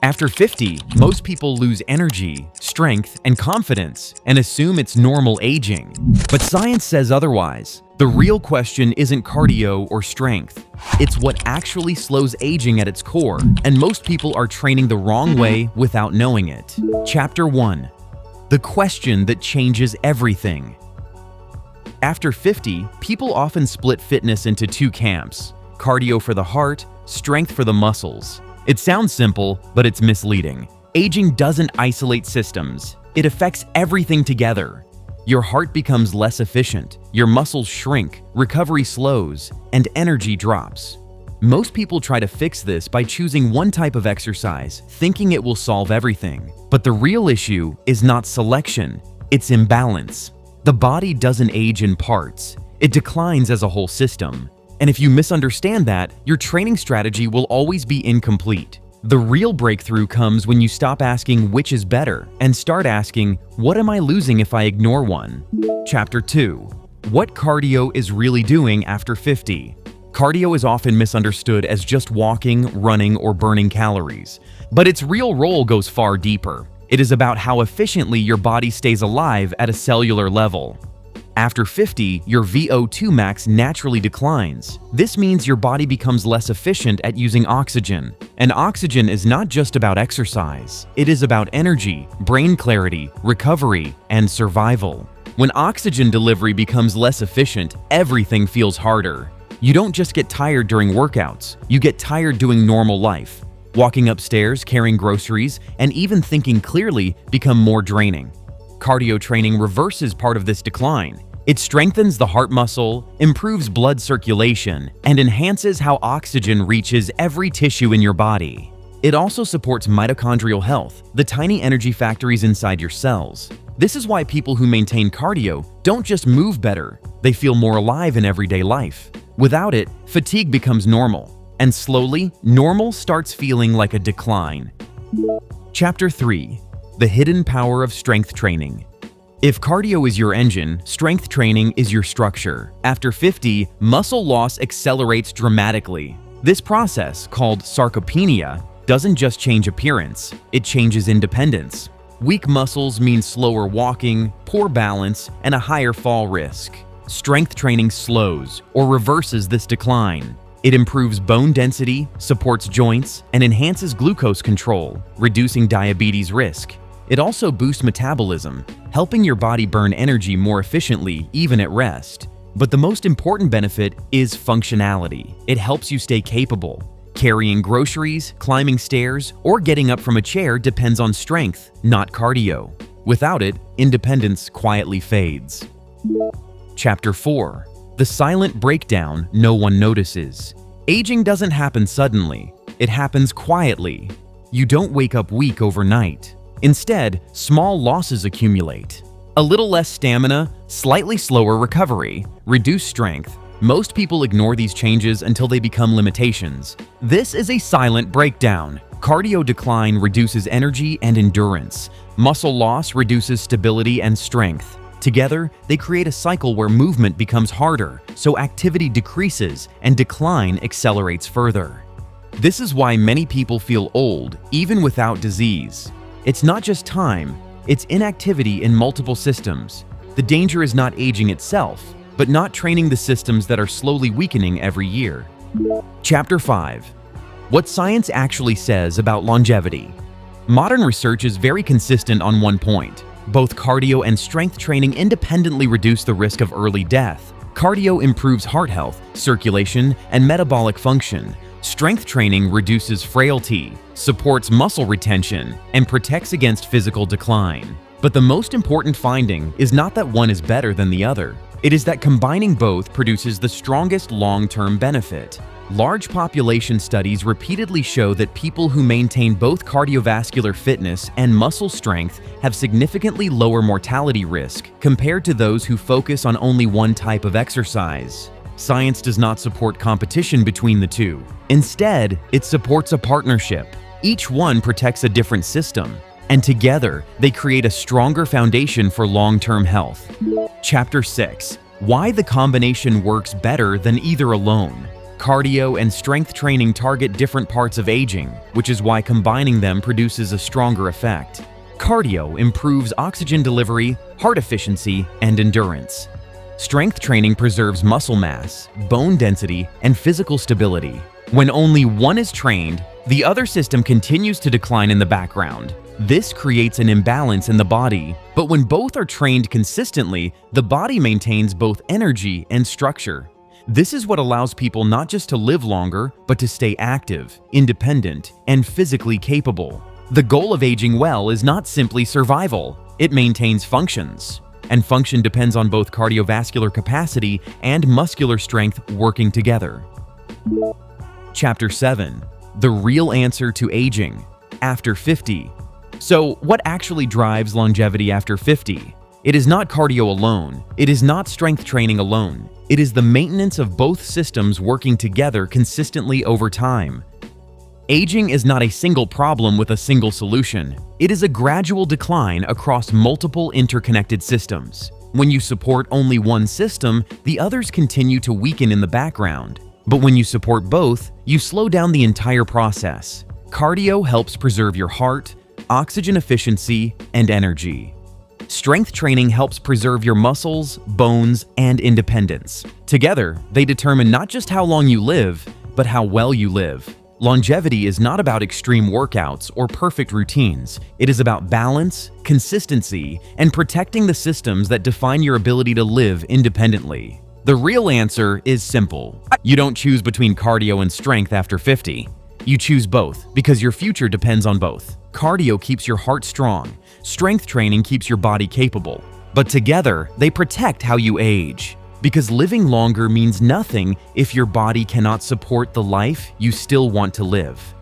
After 50, most people lose energy, strength, and confidence and assume it's normal aging. But science says otherwise. The real question isn't cardio or strength. It's what actually slows aging at its core, and most people are training the wrong way without knowing it. Chapter 1. The question that changes everything. After 50, people often split fitness into two camps: cardio for the heart, strength for the muscles. It sounds simple, but it's misleading. Aging doesn't isolate systems. It affects everything together. Your heart becomes less efficient, your muscles shrink, recovery slows, and energy drops. Most people try to fix this by choosing one type of exercise, thinking it will solve everything. But the real issue is not selection, it's imbalance. The body doesn't age in parts, it declines as a whole system. And if you misunderstand that, your training strategy will always be incomplete. The real breakthrough comes when you stop asking which is better and start asking, what am I losing if I ignore one? Chapter 2. What cardio is really doing after 50? Cardio is often misunderstood as just walking, running, or burning calories. But its real role goes far deeper. It is about how efficiently your body stays alive at a cellular level. After 50, your VO2 max naturally declines. This means your body becomes less efficient at using oxygen. And oxygen is not just about exercise. It is about energy, brain clarity, recovery, and survival. When oxygen delivery becomes less efficient, everything feels harder. You don't just get tired during workouts, you get tired doing normal life. Walking upstairs, carrying groceries, and even thinking clearly become more draining. Cardio training reverses part of this decline. It strengthens the heart muscle, improves blood circulation, and enhances how oxygen reaches every tissue in your body. It also supports mitochondrial health, the tiny energy factories inside your cells. This is why people who maintain cardio don't just move better, they feel more alive in everyday life. Without it, fatigue becomes normal, and slowly, normal starts feeling like a decline. Chapter 3. The hidden power of strength training. If cardio is your engine, strength training is your structure. After 50, muscle loss accelerates dramatically. This process, called sarcopenia, doesn't just change appearance, it changes independence. Weak muscles mean slower walking, poor balance, and a higher fall risk. Strength training slows or reverses this decline. It improves bone density, supports joints, and enhances glucose control, reducing diabetes risk. It also boosts metabolism, helping your body burn energy more efficiently even at rest. But the most important benefit is functionality. It helps you stay capable. Carrying groceries, climbing stairs, or getting up from a chair depends on strength, not cardio. Without it, independence quietly fades. Chapter 4. The silent breakdown no one notices. Aging doesn't happen suddenly. It happens quietly. You don't wake up weak overnight. Instead, small losses accumulate. A little less stamina, slightly slower recovery, reduced strength. Most people ignore these changes until they become limitations. This is a silent breakdown. Cardio decline reduces energy and endurance. Muscle loss reduces stability and strength. Together, they create a cycle where movement becomes harder, so activity decreases and decline accelerates further. This is why many people feel old, even without disease. It's not just time, it's inactivity in multiple systems. The danger is not aging itself, but not training the systems that are slowly weakening every year. Chapter 5. What science actually says about longevity. Modern research is very consistent on one point. Both cardio and strength training independently reduce the risk of early death. Cardio improves heart health, circulation, and metabolic function. Strength training reduces frailty, supports muscle retention, and protects against physical decline. But the most important finding is not that one is better than the other. It is that combining both produces the strongest long-term benefit. Large population studies repeatedly show that people who maintain both cardiovascular fitness and muscle strength have significantly lower mortality risk compared to those who focus on only one type of exercise. Science does not support competition between the two. Instead, it supports a partnership. Each one protects a different system, and together they create a stronger foundation for long-term health. Chapter 6. Why the combination works better than either alone. Cardio and strength training target different parts of aging, which is why combining them produces a stronger effect. Cardio improves oxygen delivery, heart efficiency, and endurance. Strength training preserves muscle mass, bone density, and physical stability. When only one is trained, the other system continues to decline in the background. This creates an imbalance in the body, but when both are trained consistently, the body maintains both energy and structure. This is what allows people not just to live longer, but to stay active, independent, and physically capable. The goal of aging well is not simply survival, it maintains functions. And function depends on both cardiovascular capacity and muscular strength working together. Chapter 7. The real answer to aging after 50. So, what actually drives longevity after 50? It is not cardio alone. It is not strength training alone. It is the maintenance of both systems working together consistently over time. Aging is not a single problem with a single solution. It is a gradual decline across multiple interconnected systems. When you support only one system, the others continue to weaken in the background. But when you support both, you slow down the entire process. Cardio helps preserve your heart, oxygen efficiency, and energy. Strength training helps preserve your muscles, bones, and independence. Together, they determine not just how long you live, but how well you live. Longevity is not about extreme workouts or perfect routines. It is about balance, consistency, and protecting the systems that define your ability to live independently. The real answer is simple. You don't choose between cardio and strength after 50. You choose both because your future depends on both. Cardio keeps your heart strong. Strength training keeps your body capable. But together, they protect how you age. Because living longer means nothing if your body cannot support the life you still want to live.